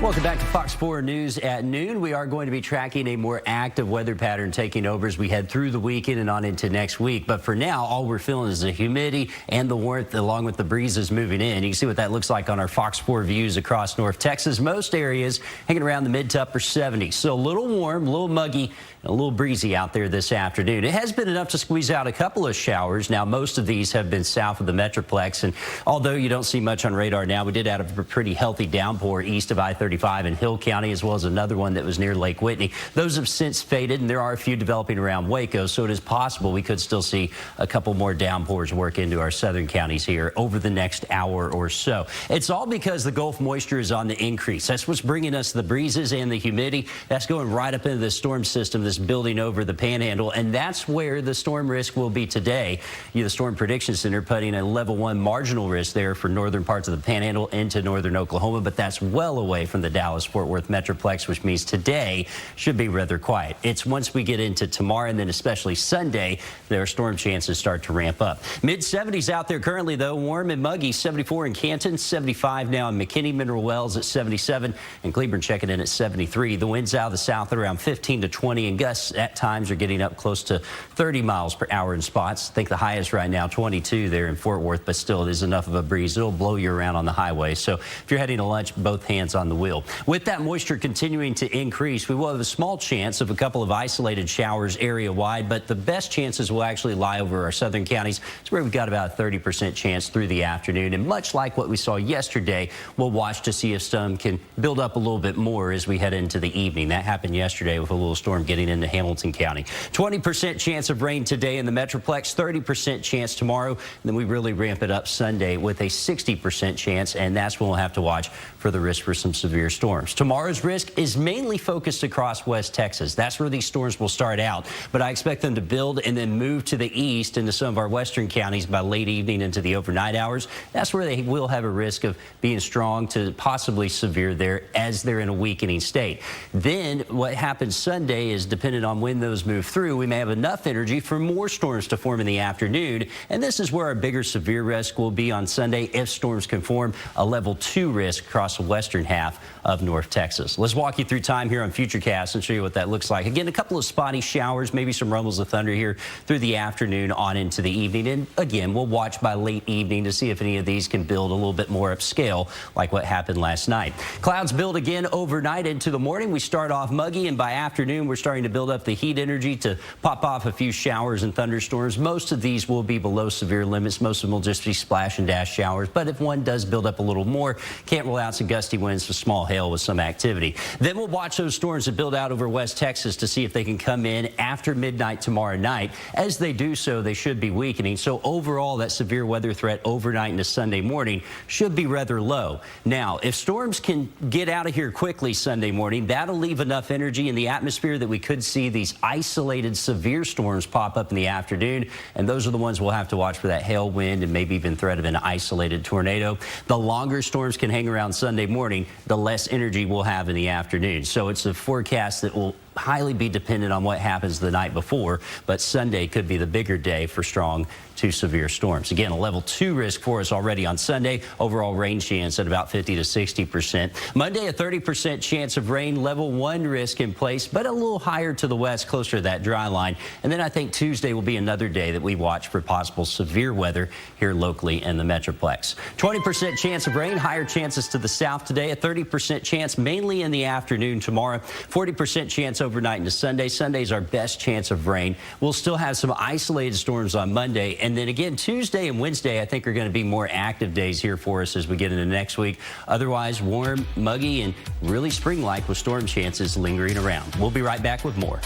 Welcome back to Fox 4 News at noon. We are going to be tracking a more active weather pattern taking over as we head through the weekend and on into next week. But for now, all we're feeling is the humidity and the warmth along with the breezes moving in. You can see what that looks like on our Fox 4 views across North Texas. Most areas hanging around the mid to upper 70s. So a little warm, a little muggy, and a little breezy out there this afternoon. It has been enough to squeeze out a couple of showers. Now, most of these have been south of the Metroplex. And although you don't see much on radar now, we did have a pretty healthy downpour east of I-35 in Hill County, as well as another one that was near Lake Whitney. Those have since faded, and there are a few developing around Waco, so it is possible we could still see a couple more downpours work into our southern counties here over the next hour or so. It's all because the Gulf moisture is on the increase. That's what's bringing us the breezes and the humidity. That's going right up into the storm system that's building over the Panhandle, and that's where the storm risk will be today. The Storm Prediction Center putting a level 1 marginal risk there for northern parts of the Panhandle into northern Oklahoma, but that's well away from the Dallas-Fort Worth Metroplex, which means today should be rather quiet. It's once we get into tomorrow and then especially Sunday, their storm chances start to ramp up. Mid-70s out there currently, though. Warm and muggy. 74 in Canton, 75 now in McKinney, Mineral Wells at 77, and Cleburne checking in at 73. The winds out of the south at around 15 to 20, and gusts at times are getting up close to 30 miles per hour in spots. I think the highest right now, 22 there in Fort Worth, but still it is enough of a breeze. It'll blow you around on the highway. So if you're heading to lunch, both hands on the wheel. With that moisture continuing to increase, we will have a small chance of a couple of isolated showers area-wide, but the best chances will actually lie over our southern counties. It's where we've got about a 30% chance through the afternoon. And much like what we saw yesterday, we'll watch to see if some can build up a little bit more as we head into the evening. That happened yesterday with a little storm getting into Hamilton County. 20% chance of rain today in the Metroplex, 30% chance tomorrow. And then we really ramp it up Sunday with a 60% chance, and that's when we'll have to watch for the risk for some severe storms. Tomorrow's risk is mainly focused across West Texas. That's where these storms will start out, but I expect them to build and then move to the east into some of our western counties by late evening into the overnight hours. That's where they will have a risk of being strong to possibly severe there as they're in a weakening state. Then what happens Sunday is dependent on when those move through. We may have enough energy for more storms to form in the afternoon, and this is where our bigger severe risk will be on Sunday if storms can form a level 2 risk across the western half of North Texas. Let's walk you through time here on Futurecast and show you what that looks like. Again, a couple of spotty showers, maybe some rumbles of thunder here through the afternoon on into the evening. And again, we'll watch by late evening to see if any of these can build a little bit more upscale like what happened last night. Clouds build again overnight into the morning. We start off muggy, and by afternoon, we're starting to build up the heat energy to pop off a few showers and thunderstorms. Most of these will be below severe limits. Most of them will just be splash and dash showers. But if one does build up a little more, can't rule out some gusty winds with small hail with some activity. Then we'll watch those storms that build out over West Texas to see if they can come in after midnight tomorrow night. As they do so, they should be weakening. So overall, that severe weather threat overnight into Sunday morning should be rather low. Now, if storms can get out of here quickly Sunday morning, that'll leave enough energy in the atmosphere that we could see these isolated severe storms pop up in the afternoon. And those are the ones we'll have to watch for that hail, wind, and maybe even threat of an isolated tornado. The longer storms can hang around Sunday morning, the less energy we'll have in the afternoon. So it's a forecast that will highly be dependent on what happens the night before, but Sunday could be the bigger day for strong to severe storms. Again, a level 2 risk for us already on Sunday. Overall rain chance at about 50 to 60%. Monday, a 30% chance of rain, level 1 risk in place, but a little higher to the west, closer to that dry line. And then I think Tuesday will be another day that we watch for possible severe weather here locally in the Metroplex. 20% chance of rain, higher chances to the south today, a 30% chance mainly in the afternoon tomorrow, 40% chance overnight into Sunday. Sunday's our best chance of rain. We'll still have some isolated storms on Monday. And then again, Tuesday and Wednesday, I think, are going to be more active days here for us as we get into next week. Otherwise, warm, muggy, and really spring-like with storm chances lingering around. We'll be right back with more.